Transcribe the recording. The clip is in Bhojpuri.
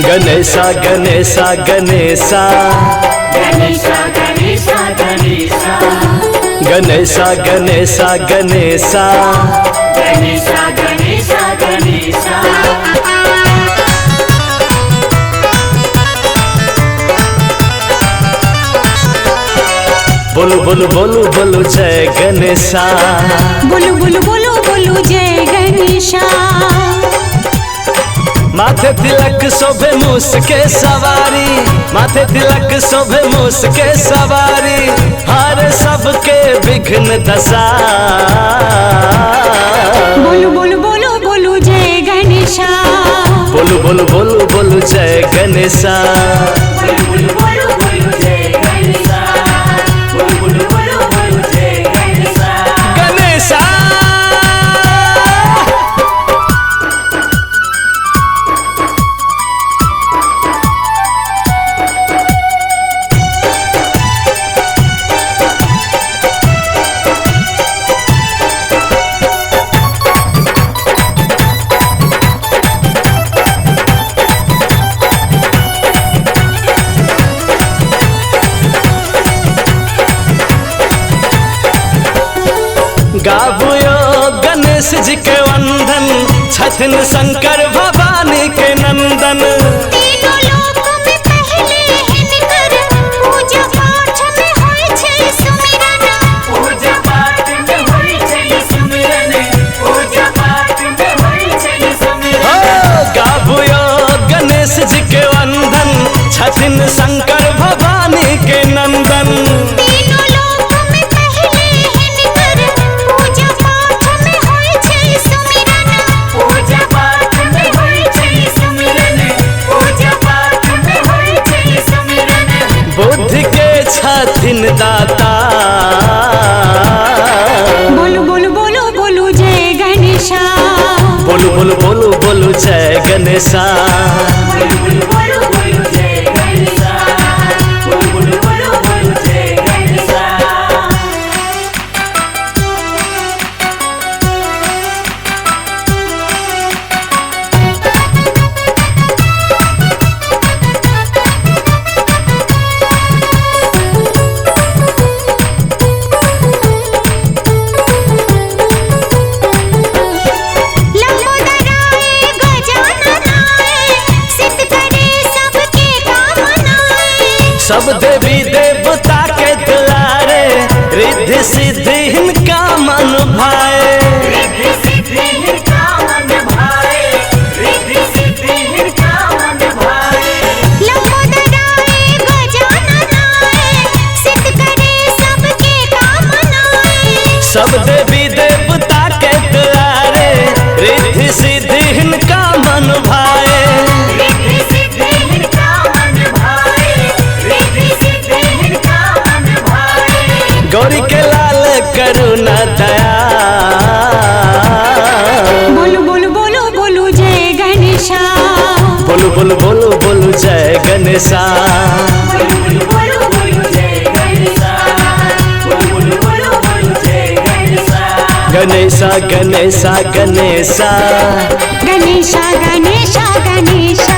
गणेशा गणेशा गणेशा गणेशा गणेशा गणेशा गणेशा गणेशा गणेशा गणेशा गणेशा गणेशा बोलू बोलू बोलू बोलू जय गणेशा बोलू बोलू बोलू बोलू जय गणेशा। माथे तिलक शोभे मूस के सवारी, माथे तिलक शोभे मूस के सवारी, हर सबके विघ्न दशा। बोलू बोलू बोलू बोलू जय गणेशा बोलू बोलू बोलू बोलू जय गणेशा बोलू बोलू बोलू बोलू जय गणेशा बोलू बोलू बोलू बोलू जय गणेशा गणेशा। गाबुयो गणेश जी के वंदन, छथिन शंकर भवानी के नंदन। तीनों लोक में पहले हिनकर पूजा पाठ में होय छै सुमिरन। पूजा पाठ में होय छै सुमिरन पूजा पाठ में होय छै सुमिरन हो गाबुयो गणेश जी के वंदन, छथिन शंकर भवानी के नंदन। तीनों लोक में पहले हिनकर पूजा पाठ में होय छै सुमिरन। पूजा पाठ में होय छै सुमिरन पूजा पाठ में होय छै सुमिरन बुद्धि के छथिन दाता। बोलू बोलू बोलू बोलू जय गणेशा बोलू बोलू बोलू बोलू जय गणेशा बोलू बोलू बोलू बोलू जय गणेशा बोलू बोलू बोलू बोलू जय गणेशा लंबोदराय गजाननाय सिद्ध करे सबके कामनाएं। सब देवी देवता के दुलारे, रिद्धि सिद्धि हिनका मन भाए। रिद्धि सिद्धि हिनका मन भाए रिद्धि सिद्धि हिनका मन भाए लंबोदराय गजाननाय सिद्ध करे सबके कामनाएं। सब देवी देवता के दुलारे, रिद्धि सिद्धि हिनका मन भाए। रिद्धि सिद्धि हिनका मन भाए रिद्धि सिद्धि हिनका मन भाए गौरी के लाल करुणा दया। बोलू बोलू बोलू बोलू जय गणेशा बोलू बोलू बोलू बोलू जय गणेशा बोलू बोलू बोलू बोलू जय गणेशा बोलू बोलू बोलू बोलू जय गणेशा गणेशा गणेशा गणेशा गणेशा गणेशा गणेशा